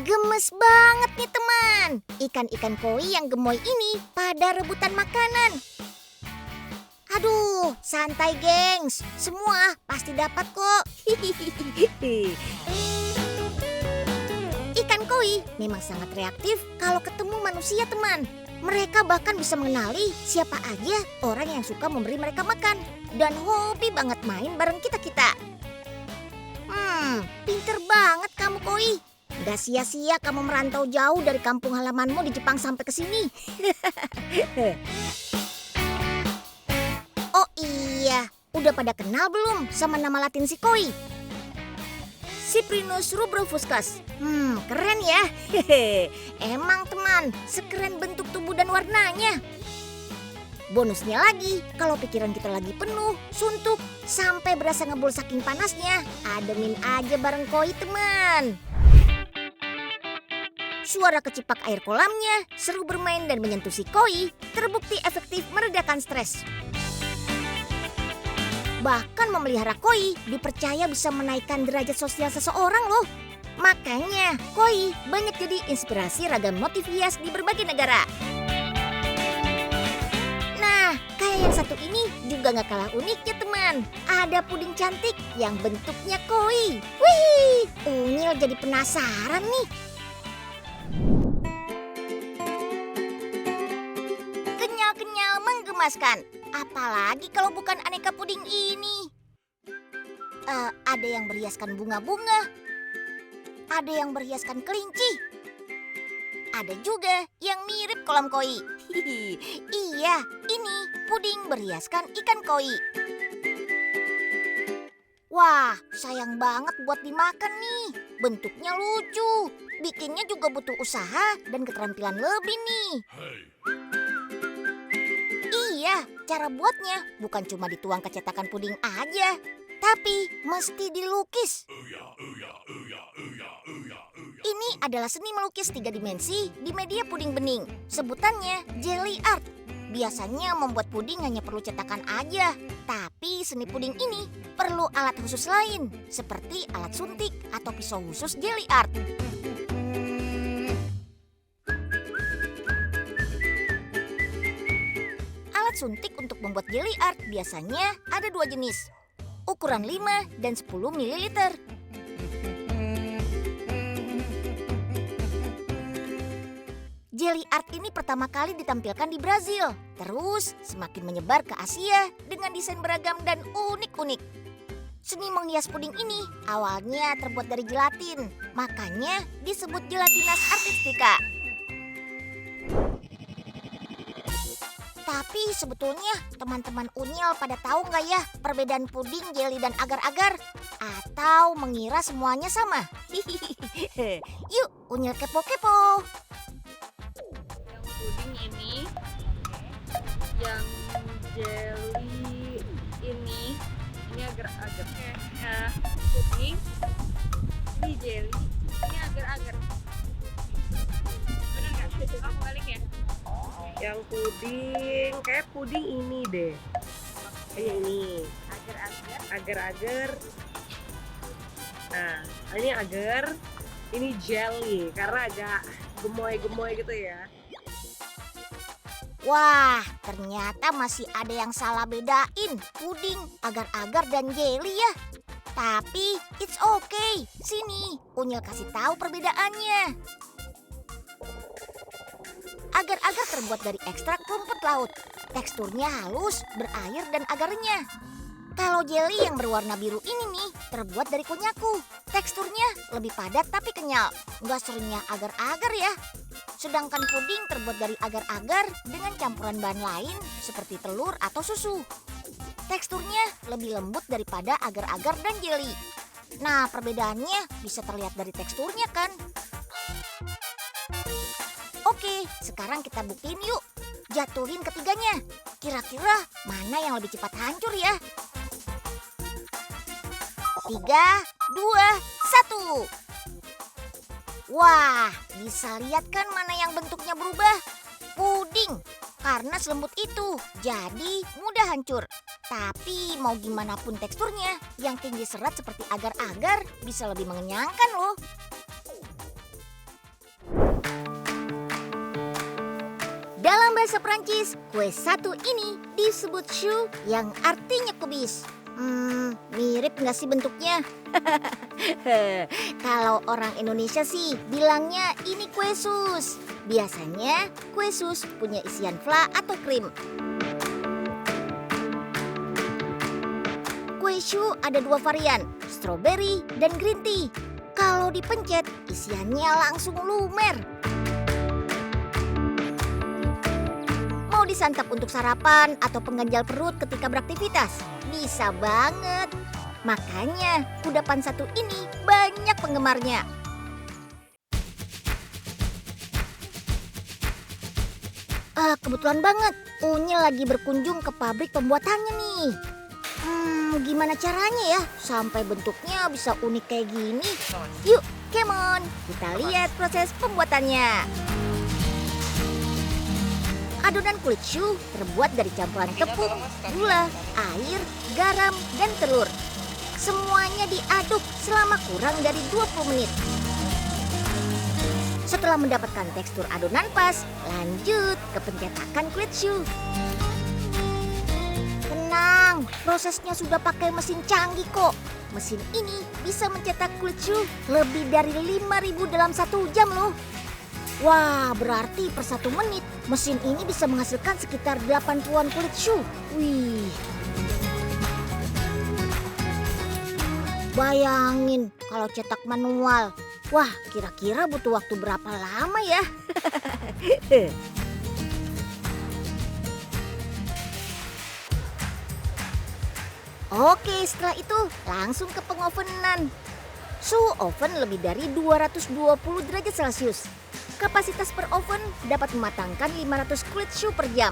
Gemes banget nih teman. Ikan-ikan koi yang gemoy ini pada rebutan makanan. Aduh, santai gengs. Semua pasti dapat kok. Ikan koi memang sangat reaktif kalau ketemu manusia teman. Mereka bahkan bisa mengenali siapa aja orang yang suka memberi mereka makan. Dan hobi banget main bareng kita-kita. Pinter banget kamu koi. Gak sia-sia kamu merantau jauh dari kampung halamanmu di Jepang sampai ke sini. Oh iya, udah pada kenal belum sama nama latin si koi? Cyprinus rubropuscus. Keren ya. Emang teman, sekeren bentuk tubuh dan warnanya. Bonusnya lagi, kalau pikiran kita lagi penuh, suntuk, sampai berasa ngebul saking panasnya, ademin aja bareng koi teman. Suara kecipak air kolamnya, seru bermain dan menyentuh si koi, terbukti efektif meredakan stres. Bahkan memelihara koi dipercaya bisa menaikkan derajat sosial seseorang loh. Makanya koi banyak jadi inspirasi ragam motif hias di berbagai negara. Nah, kayak yang satu ini juga gak kalah uniknya teman. Ada puding cantik yang bentuknya koi. Wih, Unyil jadi penasaran nih. Kenyal-kenyal menggemaskan. Apalagi kalau bukan aneka puding ini. Ada yang berhiaskan bunga-bunga. Ada yang berhiaskan kelinci. Ada juga yang mirip kolam koi. Iya, ini puding berhiaskan ikan koi. Wah, sayang banget buat dimakan nih. Bentuknya lucu. Bikinnya juga butuh usaha dan keterampilan lebih nih. Iya, cara buatnya bukan cuma dituang ke cetakan puding aja, tapi mesti dilukis. Ini adalah seni melukis 3 dimensi di media puding bening. Sebutannya jelly art. Biasanya membuat puding hanya perlu cetakan aja. Tapi seni puding ini perlu alat khusus lain, seperti alat suntik atau pisau khusus jelly art. Alat suntik untuk membuat jelly art biasanya ada 2 jenis. Ukuran 5 dan 10 ml. Jelly art ini pertama kali ditampilkan di Brazil. Terus semakin menyebar ke Asia dengan desain beragam dan unik-unik. Seni menghias puding ini awalnya terbuat dari gelatin. Makanya disebut gelatinas artistica. Tapi sebetulnya teman-teman Unyil pada tahu nggak ya perbedaan puding, jelly, dan agar-agar? Atau mengira semuanya sama? Yuk Unyil kepo-kepo. Puding ini, yang jelly ini agar-agar. Puding, ini jelly, ini agar-agar. Bener nggak? Aku balik ya. Yang puding, kayak puding ini deh. Kayak ini. Agar-agar. Nah, ini agar, ini jelly karena agak gemoy-gemoy gitu ya. Wah, ternyata masih ada yang salah bedain puding, agar-agar, dan jelly ya. Tapi it's okay. Sini, Unyil kasih tahu perbedaannya. Agar-agar terbuat dari ekstrak rumput laut. Teksturnya halus, berair, dan agarnya. Kalau jelly yang berwarna biru ini nih, terbuat dari konyaku. Teksturnya lebih padat tapi kenyal. Nggak seringnya agar-agar ya. Sedangkan puding terbuat dari agar-agar dengan campuran bahan lain seperti telur atau susu. Teksturnya lebih lembut daripada agar-agar dan jelly. Nah, perbedaannya bisa terlihat dari teksturnya kan? Oke, sekarang kita buktiin yuk. Jatuhin ketiganya. Kira-kira mana yang lebih cepat hancur ya? 3, 2, 1. Wah, bisa lihat kan mana yang bentuknya berubah? Puding, karena selembut itu, jadi mudah hancur. Tapi mau gimana pun teksturnya, yang tinggi serat seperti agar-agar bisa lebih mengenyangkan loh. bahasa Prancis, kue satu ini disebut choux yang artinya kubis. Mirip nggak sih bentuknya? Kalau orang Indonesia sih bilangnya ini kue sus. Biasanya kue sus punya isian fla atau krim. Kue choux ada 2 varian, strawberry dan green tea. Kalau dipencet, isiannya langsung lumer. Mau disantap untuk sarapan atau pengganjal perut ketika beraktivitas? Bisa banget. Makanya kudapan satu ini banyak penggemarnya. Kebetulan banget, Unyil lagi berkunjung ke pabrik pembuatannya nih. Gimana caranya ya sampai bentuknya bisa unik kayak gini? Yuk, come on, kita lihat proses pembuatannya. Adonan kulit choux terbuat dari campuran tepung, gula, air, garam, dan telur. Semuanya diaduk selama kurang dari 20 menit. Setelah mendapatkan tekstur adonan pas, lanjut ke pencetakan kulit choux. Tenang, prosesnya sudah pakai mesin canggih kok. Mesin ini bisa mencetak kulit choux lebih dari 5.000 dalam 1 jam loh. Wah, berarti per 1 menit mesin ini bisa menghasilkan sekitar 80-an kulit choux. Wih. Bayangin kalau cetak manual. Wah, kira-kira butuh waktu berapa lama ya? Oke, setelah itu langsung ke pengovenan. Suhu oven lebih dari 220 derajat Celcius. Kapasitas per oven dapat mematangkan 500 kulit choux per jam.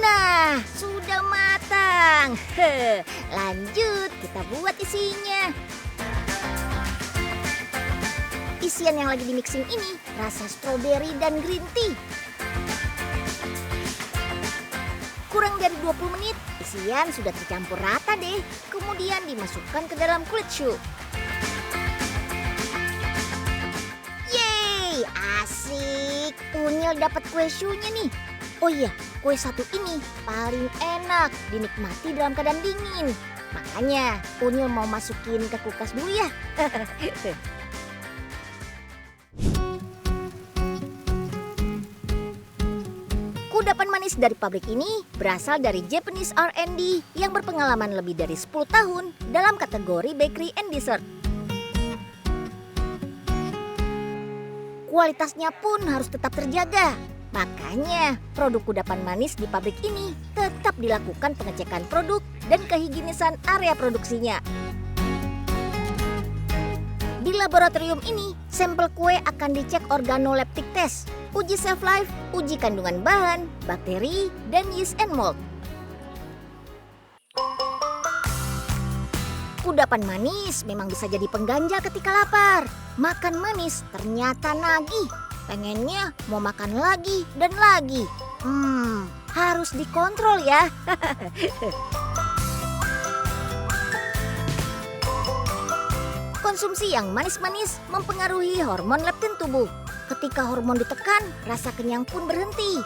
Nah, sudah matang. Lanjut, kita buat isinya. Isian yang lagi di mixing ini rasa strawberry dan green tea. Kurang dari 20 menit, isian sudah tercampur rata deh. Kemudian dimasukkan ke dalam kulit choux. Yeay, asik. Unyil dapat kue choux-nya nih. Oh iya, kue satu ini paling enak dinikmati dalam keadaan dingin. Makanya Unyil mau masukin ke kulkas dulu ya. Kudapan manis dari pabrik ini berasal dari Japanese R&D yang berpengalaman lebih dari 10 tahun dalam kategori bakery and dessert. Kualitasnya pun harus tetap terjaga. Makanya produk kudapan manis di pabrik ini tetap dilakukan pengecekan produk dan kehigienisan area produksinya. Di laboratorium ini, sampel kue akan dicek organoleptic test, uji shelf life, uji kandungan bahan, bakteri, dan yeast and mold. Kudapan manis memang bisa jadi pengganjal ketika lapar. Makan manis ternyata nagih. Pengennya mau makan lagi dan lagi. Harus dikontrol ya. Konsumsi yang manis-manis mempengaruhi hormon leptin tubuh. Ketika hormon ditekan, rasa kenyang pun berhenti.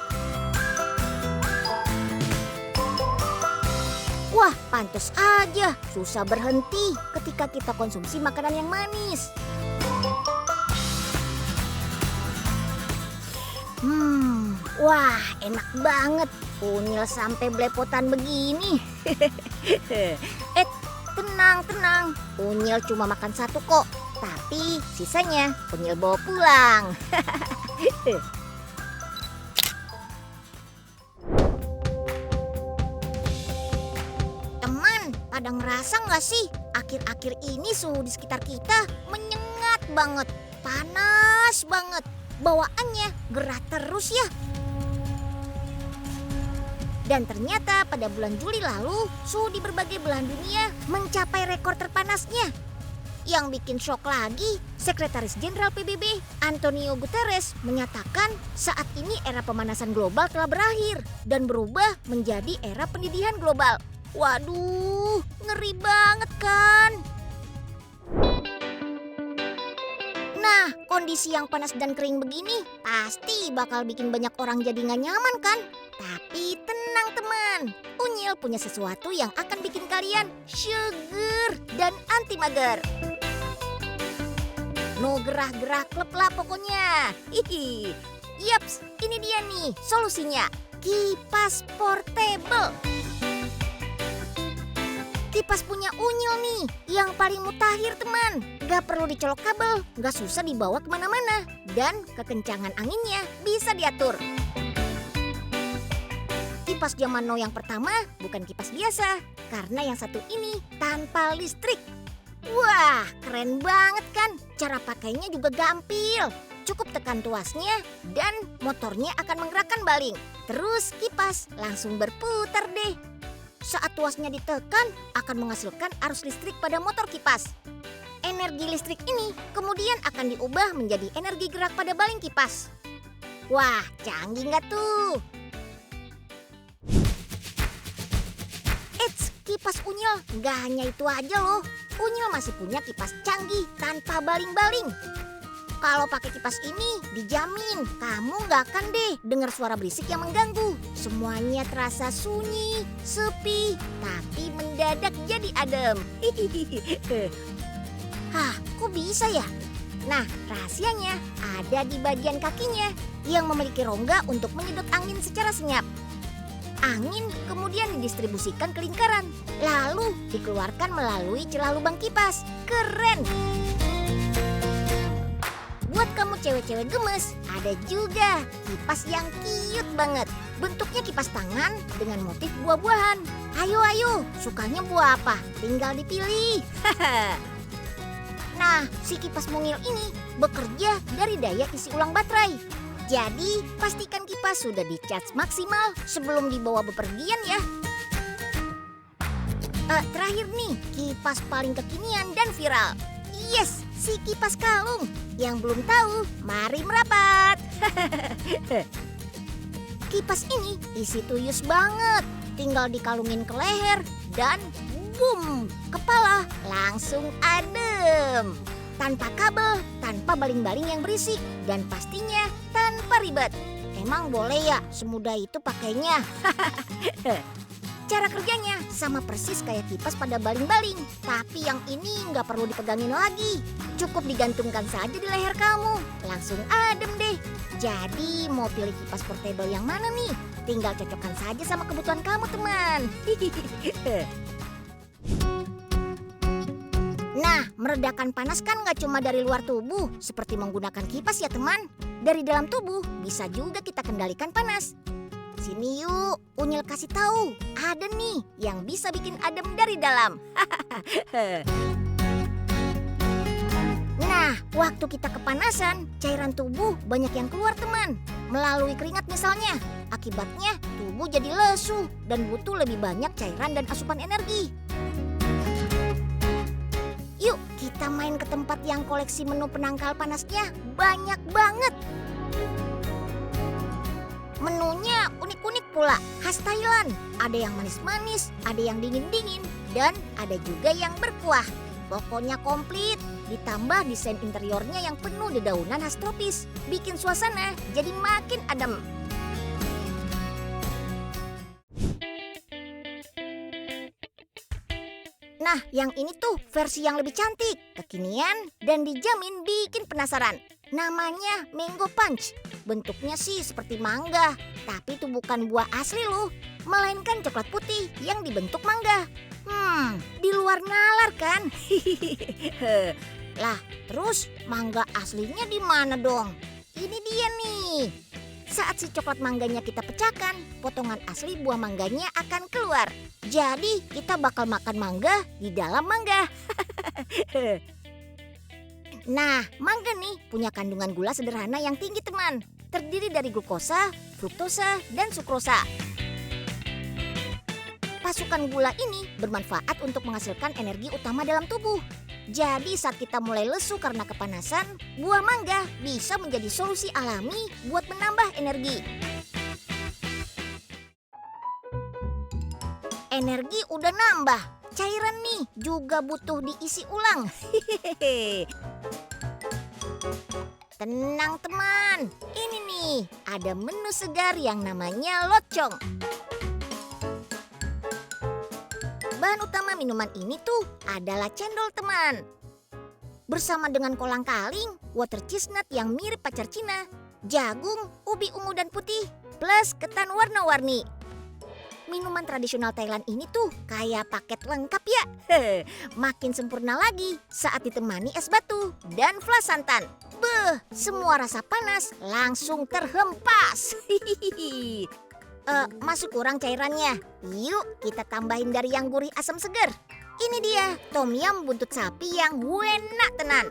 Wah, pantas aja susah berhenti ketika kita konsumsi makanan yang manis. Wah, enak banget. Unyil sampai belepotan begini. Tenang. Unyil cuma makan 1 kok. Tapi sisanya Unyil bawa pulang. Teman, pada ngerasa nggak sih? Akhir-akhir ini suhu di sekitar kita menyengat banget. Panas banget. Bawaannya gerah terus ya. Dan ternyata pada bulan Juli lalu, suhu di berbagai belahan dunia mencapai rekor terpanasnya. Yang bikin shock lagi, Sekretaris Jenderal PBB Antonio Guterres menyatakan saat ini era pemanasan global telah berakhir dan berubah menjadi era pendidikan global. Waduh, ngeri banget kan? Nah, Nah, kondisi yang panas dan kering begini pasti bakal bikin banyak orang jadi nggak nyaman kan? Tapi tenang teman, Unyil punya sesuatu yang akan bikin kalian seger dan anti mager. No gerah-gerah klep lah pokoknya. Hihi. Yaps, ini dia nih solusinya. Kipas portable. Kipas punya Unyil nih, yang paling mutakhir teman. Gak perlu dicolok kabel, gak susah dibawa kemana-mana. Dan kekencangan anginnya bisa diatur. Kipas zaman now yang pertama bukan kipas biasa, karena yang satu ini tanpa listrik. Wah, keren banget kan? Cara pakainya juga gampil. Cukup tekan tuasnya dan motornya akan menggerakkan baling. Terus kipas langsung berputar deh. Saat tuasnya ditekan akan menghasilkan arus listrik pada motor kipas. Energi listrik ini kemudian akan diubah menjadi energi gerak pada baling kipas. Wah, canggih nggak tuh? Eits, kipas Unyil nggak hanya itu aja loh. Unyil masih punya kipas canggih tanpa baling-baling. Kalau pakai kipas ini, dijamin kamu nggak akan deh dengar suara berisik yang mengganggu. Semuanya terasa sunyi, sepi, tapi mendadak jadi adem. Hah, kok bisa ya? Nah, rahasianya ada di bagian kakinya yang memiliki rongga untuk menyedot angin secara senyap. Angin kemudian didistribusikan ke lingkaran, lalu dikeluarkan melalui celah lubang kipas. Keren! Buat kamu cewek-cewek gemes, ada juga kipas yang cute banget. Bentuknya kipas tangan dengan motif buah-buahan. Ayo, sukanya buah apa? Tinggal dipilih. Nah, si kipas mungil ini bekerja dari daya isi ulang baterai. Jadi, pastikan kipas sudah di-charge maksimal sebelum dibawa bepergian ya. Terakhir nih, kipas paling kekinian dan viral. Yes, si kipas kalung. Yang belum tahu, mari merapat. Kipas ini isi tuyus banget. Tinggal dikalungin ke leher dan boom, kepala langsung adem. Tanpa kabel, tanpa baling-baling yang berisik, dan pastinya tanpa ribet. Emang boleh ya semudah itu pakainya? Cara kerjanya sama persis kayak kipas pada baling-baling, tapi yang ini nggak perlu dipegangin lagi. Cukup digantungkan saja di leher kamu, langsung adem deh. Jadi mau pilih kipas portable yang mana nih? Tinggal cocokkan saja sama kebutuhan kamu teman. Nah, meredakan panas kan nggak cuma dari luar tubuh, seperti menggunakan kipas ya teman. Dari dalam tubuh bisa juga kita kendalikan panas. Sini yuk, Unyil kasih tahu. Ada nih yang bisa bikin adem dari dalam. Nah, waktu kita kepanasan, cairan tubuh banyak yang keluar teman. Melalui keringat misalnya. Akibatnya tubuh jadi lesu dan butuh lebih banyak cairan dan asupan energi. Yuk, kita main ke tempat yang koleksi menu penangkal panasnya banyak banget. Menunya unik-unik pula, khas Thailand. Ada yang manis-manis, ada yang dingin-dingin, dan ada juga yang berkuah. Pokoknya komplit, ditambah desain interiornya yang penuh dedaunan khas tropis. Bikin suasana jadi makin adem. Nah, yang ini tuh versi yang lebih cantik, kekinian, dan dijamin bikin penasaran. Namanya Mango Punch. Bentuknya sih seperti mangga, tapi itu bukan buah asli loh, melainkan coklat putih yang dibentuk mangga. Di luar nalar kan? Lah, terus mangga aslinya di mana dong? Ini dia nih. Saat si coklat mangganya kita pecahkan, potongan asli buah mangganya akan keluar. Jadi kita bakal makan mangga di dalam mangga. Nah, mangga nih punya kandungan gula sederhana yang tinggi teman. Terdiri dari glukosa, fruktosa, dan sukrosa. Pasukan gula ini bermanfaat untuk menghasilkan energi utama dalam tubuh. Jadi saat kita mulai lesu karena kepanasan, buah mangga bisa menjadi solusi alami buat menambah energi. Energi udah nambah, cairan nih juga butuh diisi ulang. Tenang teman, ini nih ada menu segar yang namanya locong. Bahan utama minuman ini tuh adalah cendol teman. Bersama dengan kolang-kaling, water chestnut yang mirip pacar Cina, jagung, ubi ungu dan putih, plus ketan warna-warni. Minuman tradisional Thailand ini tuh kayak paket lengkap ya. Makin sempurna lagi saat ditemani es batu dan flas santan. Beuh, semua rasa panas langsung terhempas. Masuk kurang cairannya. Yuk kita tambahin dari yang gurih asam seger. Ini dia tom yum buntut sapi yang enak tenan.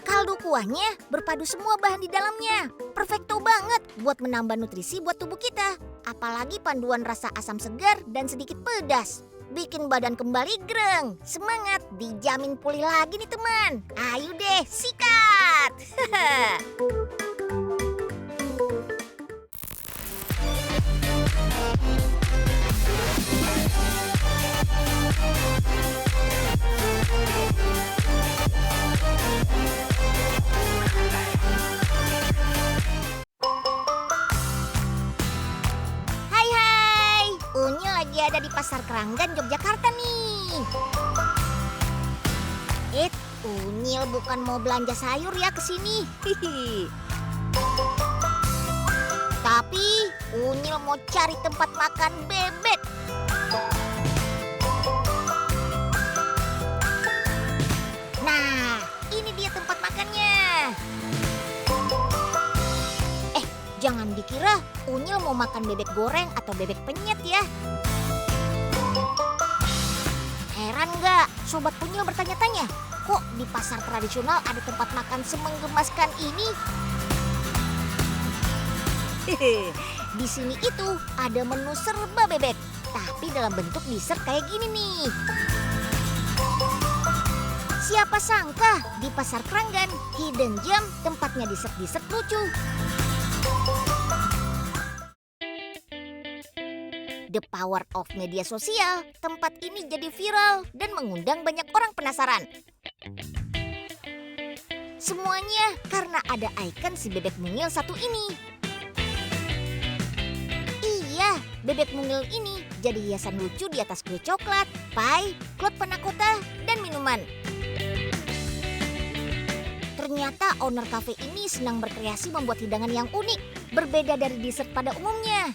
Kaldu kuahnya berpadu semua bahan di dalamnya. Perfecto banget buat menambah nutrisi buat tubuh kita. Apalagi panduan rasa asam segar dan sedikit pedas. Bikin badan kembali greng. Semangat, dijamin pulih lagi nih teman. Ayo deh, sikat. Hai, Unyu lagi ada di Pasar Keranggan, Yogyakarta nih. Unyil bukan mau belanja sayur ya ke sini. Tapi Unyil mau cari tempat makan bebek. Nah, ini dia tempat makannya. Jangan dikira Unyil mau makan bebek goreng atau bebek penyet ya. Heran nggak Sobat Unyil bertanya-tanya, kok di pasar tradisional ada tempat makan semenggemaskan ini? Di sini itu ada menu serba bebek, tapi dalam bentuk dessert kayak gini nih. Siapa sangka di Pasar Keranggan, hidden gem tempatnya dessert-dessert lucu. The power of media sosial, tempat ini jadi viral dan mengundang banyak orang penasaran. Semuanya karena ada ikon si bebek mungil satu ini. Iya, bebek mungil ini jadi hiasan lucu di atas kue coklat, pie, klot panna cotta, dan minuman. Ternyata owner cafe ini senang berkreasi membuat hidangan yang unik, berbeda dari dessert pada umumnya.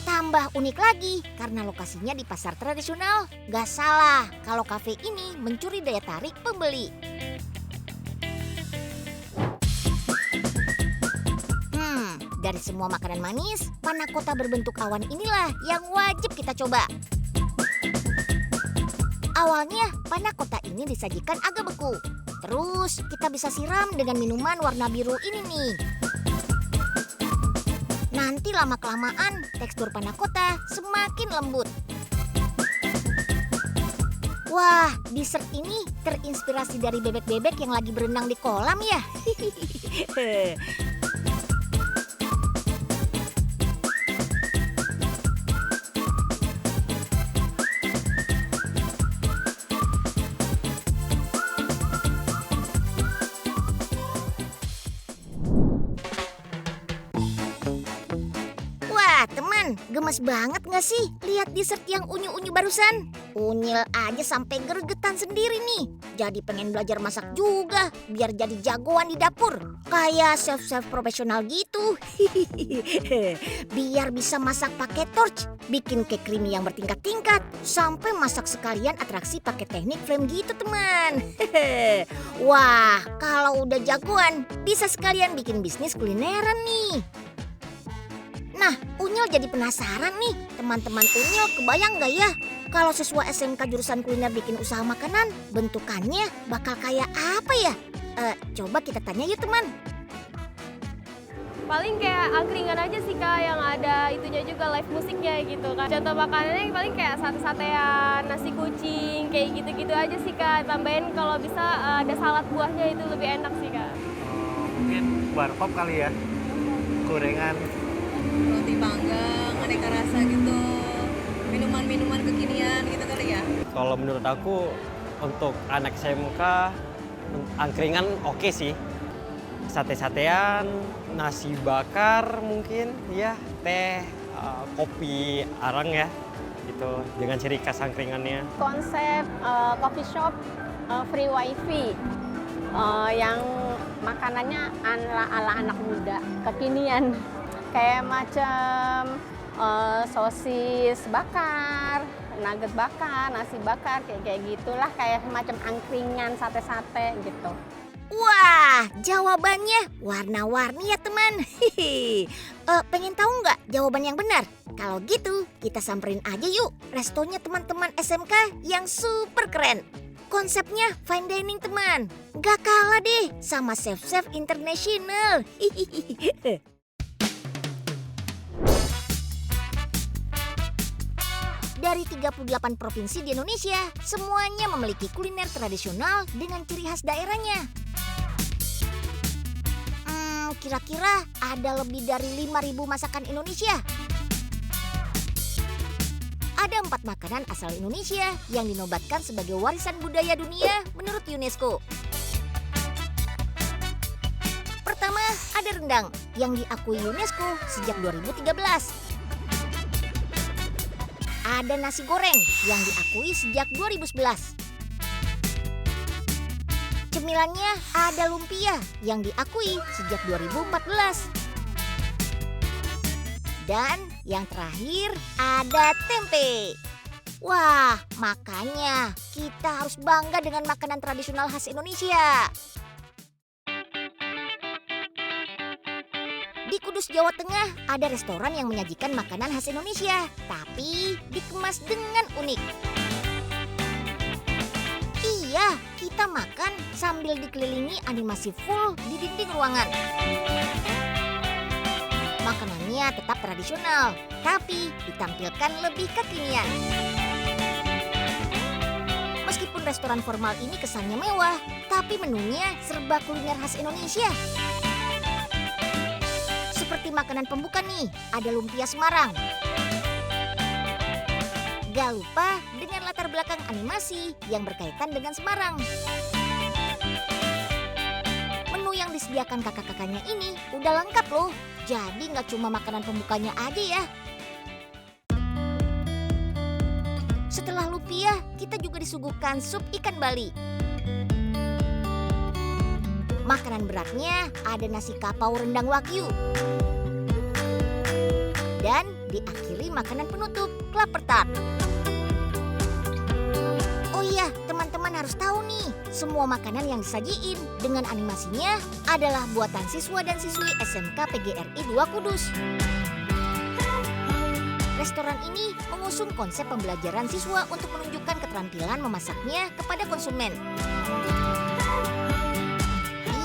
Tambah unik lagi karena lokasinya di pasar tradisional. Gak salah kalau kafe ini mencuri daya tarik pembeli. Dari semua makanan manis, panna cotta berbentuk awan inilah yang wajib kita coba. Awalnya panna cotta ini disajikan agak beku. Terus kita bisa siram dengan minuman warna biru ini nih. Nanti lama-kelamaan tekstur panna cotta semakin lembut. Wah, dessert ini terinspirasi dari bebek-bebek yang lagi berenang di kolam ya. Teman, gemes banget gak sih lihat dessert yang unyu-unyu barusan? Unyil aja sampai gregetan sendiri nih. Jadi pengen belajar masak juga, biar jadi jagoan di dapur. Kayak chef-chef profesional gitu. Biar bisa masak pakai torch, bikin cake creamy yang bertingkat-tingkat, sampai masak sekalian atraksi pakai teknik flame gitu teman. Wah, kalau udah jagoan, bisa sekalian bikin bisnis kulineran nih. Nah, Unyil jadi penasaran nih, teman-teman Unyil kebayang gak ya kalau siswa SMK jurusan kuliner bikin usaha makanan, bentukannya bakal kayak apa ya? Coba kita tanya yuk teman. Paling kayak angkringan aja sih Kak, yang ada itunya juga live musiknya gitu kan. Contoh makanannya paling kayak sate-satean, nasi kucing, kayak gitu-gitu aja sih Kak. Tambahin kalau bisa ada salad buahnya itu lebih enak sih Kak. Mungkin warkop kali ya, gorengan. Roti panggang, aneka rasa gitu, minuman-minuman kekinian gitu kali ya. Kalau menurut aku Untuk anak SMK, angkringan oke sih. Sate-satean, nasi bakar mungkin, ya, teh, kopi arang ya, gitu, dengan ciri khas angkringannya. Konsep coffee shop free wifi yang makanannya ala anak muda, kekinian. Kayak macam sosis bakar, nugget bakar, nasi bakar, kayak gitulah, kayak macam angkringan, sate-sate gitu. Wah, jawabannya warna-warni ya teman. Pengen tahu nggak jawaban yang benar? Kalau gitu, kita samperin aja yuk restonya teman-teman SMK yang super keren. Konsepnya fine dining teman. Gak kalah deh sama Chef International. Dari 38 provinsi di Indonesia, semuanya memiliki kuliner tradisional dengan ciri khas daerahnya. Kira-kira ada lebih dari 5.000 masakan Indonesia. Ada 4 makanan asal Indonesia yang dinobatkan sebagai warisan budaya dunia menurut UNESCO. Pertama, ada rendang yang diakui UNESCO sejak 2013. Ada nasi goreng yang diakui sejak 2011. Cemilannya ada lumpia yang diakui sejak 2014. Dan yang terakhir ada tempe. Wah, makanya kita harus bangga dengan makanan tradisional khas Indonesia. Di Kudus, Jawa Tengah, ada restoran yang menyajikan makanan khas Indonesia, tapi dikemas dengan unik. Iya, kita makan sambil dikelilingi animasi full di dinding ruangan. Makanannya tetap tradisional, tapi ditampilkan lebih kekinian. Meskipun restoran formal ini kesannya mewah, tapi menunya serba kuliner khas Indonesia. Seperti makanan pembuka nih, ada lumpia Semarang. Gak lupa dengan latar belakang animasi yang berkaitan dengan Semarang. Menu yang disediakan kakak-kakaknya ini udah lengkap loh. Jadi gak cuma makanan pembukanya aja ya. Setelah lumpia, kita juga disuguhkan sup ikan Bali. Makanan beratnya ada nasi kapau rendang wagyu. Dan diakhiri makanan penutup, klaper tart. Oh iya, teman-teman harus tahu nih, semua makanan yang disajiin dengan animasinya adalah buatan siswa dan siswi SMK PGRI 2 Kudus. Restoran ini mengusung konsep pembelajaran siswa untuk menunjukkan keterampilan memasaknya kepada konsumen.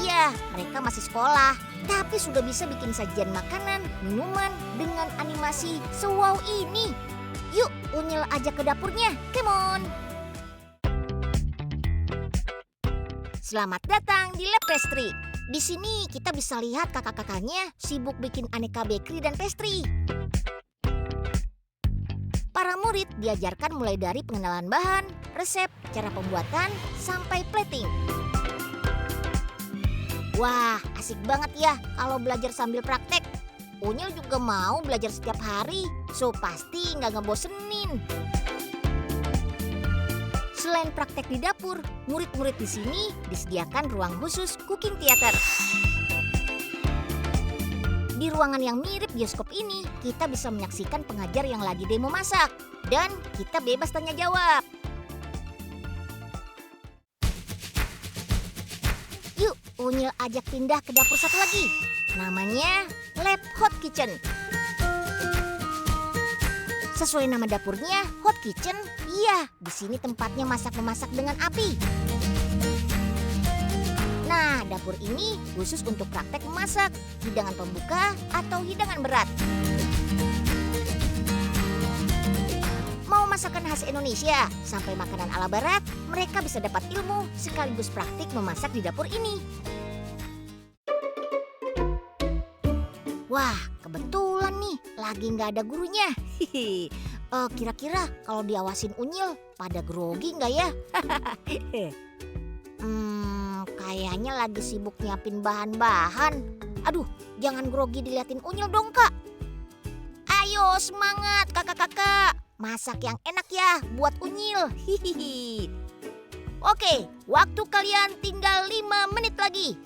Iya, mereka masih sekolah, tapi sudah bisa bikin sajian makanan, minuman dengan animasi se-wow ini. Yuk, Unyil aja ke dapurnya, come on! Selamat datang di Lab Pastry. Di sini kita bisa lihat kakak-kakaknya sibuk bikin aneka bakery dan pastry. Para murid diajarkan mulai dari pengenalan bahan, resep, cara pembuatan, sampai plating. Wah, asik banget ya kalau belajar sambil praktek. Unyil juga mau belajar setiap hari, so pasti nggak ngebosenin. Selain praktek di dapur, murid-murid di sini disediakan ruang khusus cooking theater. Di ruangan yang mirip bioskop ini, kita bisa menyaksikan pengajar yang lagi demo masak. Dan kita bebas tanya jawab. Yuk, Unyil ajak pindah ke dapur satu lagi. Namanya Lab Hot Kitchen. Sesuai nama dapurnya, Hot Kitchen, iya, di sini tempatnya masak-memasak dengan api. Nah, dapur ini khusus untuk praktek memasak, hidangan pembuka atau hidangan berat. Mau masakan khas Indonesia sampai makanan ala barat, mereka bisa dapat ilmu sekaligus praktik memasak di dapur ini. Wah, kebetulan nih lagi nggak ada gurunya. Kira-kira kalau diawasin Unyil pada grogi nggak ya? Kayaknya lagi sibuk nyiapin bahan-bahan. Aduh, jangan grogi diliatin Unyil dong, Kak. Ayo semangat kakak-kakak. Masak yang enak ya buat Unyil. Hihihi. Oke, waktu kalian tinggal 5 menit lagi.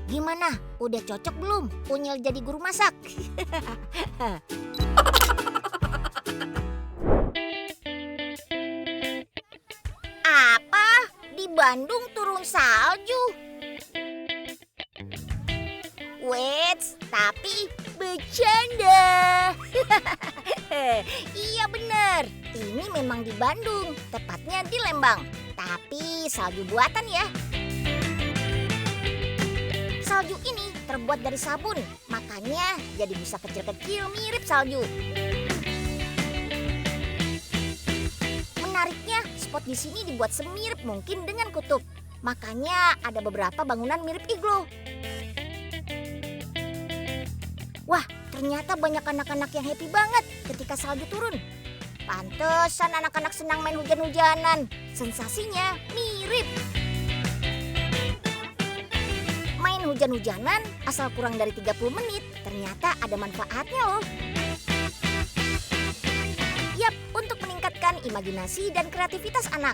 Gimana? Udah cocok belum Unyil jadi guru masak? Apa? Di Bandung turun salju? Wait, tapi bercanda. Iya bener, ini memang di Bandung, tepatnya di Lembang. Tapi salju buatan ya. Salju ini terbuat dari sabun, makanya jadi bisa kecil-kecil mirip salju. Menariknya, spot di sini dibuat semirip mungkin dengan kutub. Makanya ada beberapa bangunan mirip iglo. Wah, ternyata banyak anak-anak yang happy banget ketika salju turun. Pantesan anak-anak senang main hujan-hujanan. Sensasinya mirip. Main hujan-hujanan asal kurang dari 30 menit ternyata ada manfaatnya loh. Yap, untuk meningkatkan imajinasi dan kreativitas anak.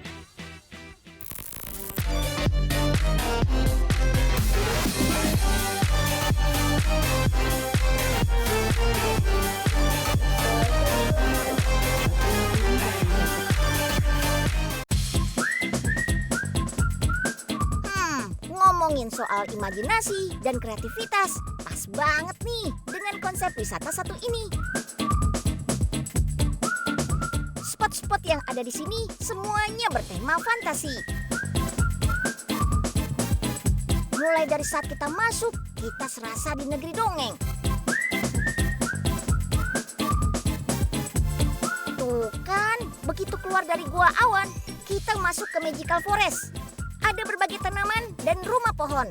Ngomongin soal imajinasi dan kreativitas, pas banget nih dengan konsep wisata satu ini. Spot-spot yang ada di sini semuanya bertema fantasi. Mulai dari saat kita masuk, kita serasa di negeri dongeng. Tuh kan, begitu keluar dari gua awan, kita masuk ke Magical Forest. Ada berbagai tanaman dan rumah pohon.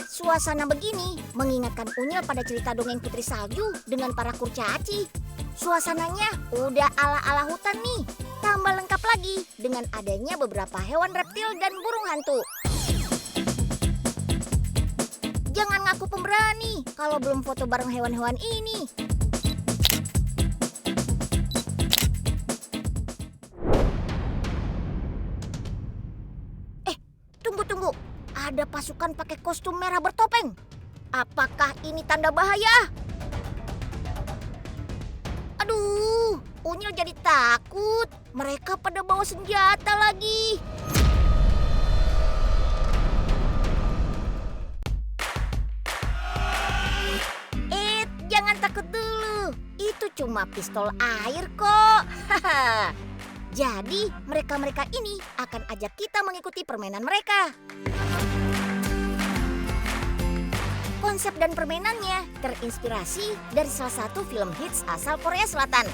Suasana begini mengingatkan Unyil pada cerita dongeng Putri Salju dengan para kurcaci. Suasananya udah ala-ala hutan nih. Tambah lengkap lagi dengan adanya beberapa hewan reptil dan burung hantu. Jangan ngaku pemberani kalau belum foto bareng hewan-hewan ini. Tunggu. Ada pasukan pakai kostum merah bertopeng. Apakah ini tanda bahaya? Aduh, Unyil jadi takut. Mereka pada bawa senjata lagi. Jangan takut dulu. Itu cuma pistol air kok. Jadi mereka-mereka ini akan ajak kita mengikuti permainan mereka. Konsep dan permainannya terinspirasi dari salah satu film hits asal Korea Selatan.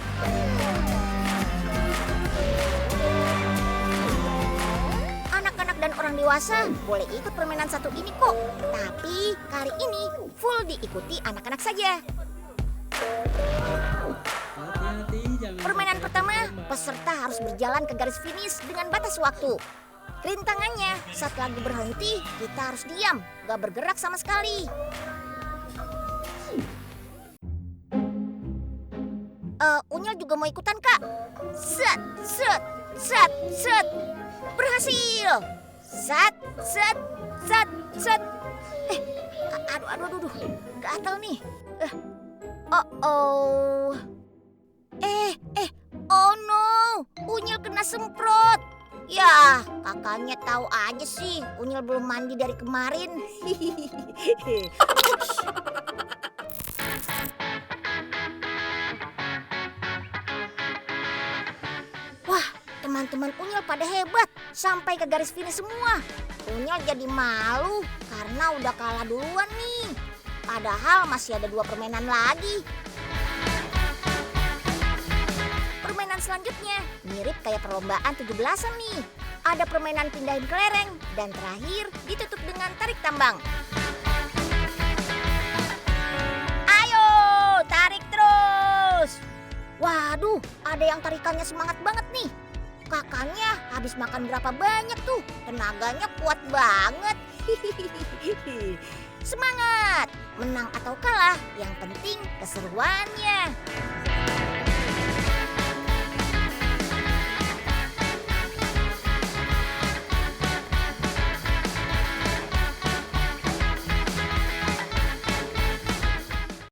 Anak-anak dan orang dewasa boleh ikut permainan satu ini kok. Tapi kali ini full diikuti anak-anak saja. Permainan pertama, peserta harus berjalan ke garis finish dengan batas waktu. Rintangannya, saat lagu berhenti, kita harus diam, gak bergerak sama sekali. Unyil juga mau ikutan, Kak. Set. Berhasil. Set. Aduh. Gatal nih. Oh no, Unyil kena semprot. Ya, kakaknya tahu aja sih, Unyil belum mandi dari kemarin. Wah, teman-teman Unyil pada hebat, sampai ke garis finish semua. Unyil jadi malu karena udah kalah duluan nih. Padahal masih ada 2 permainan lagi. Permainan selanjutnya mirip kayak perlombaan 17-an nih. Ada permainan pindahin kelereng dan terakhir ditutup dengan tarik tambang. Waduh, ada yang tarikannya semangat banget nih. Kakaknya habis makan berapa banyak tuh? Tenaganya kuat banget. Semangat! Menang atau kalah, yang penting keseruannya.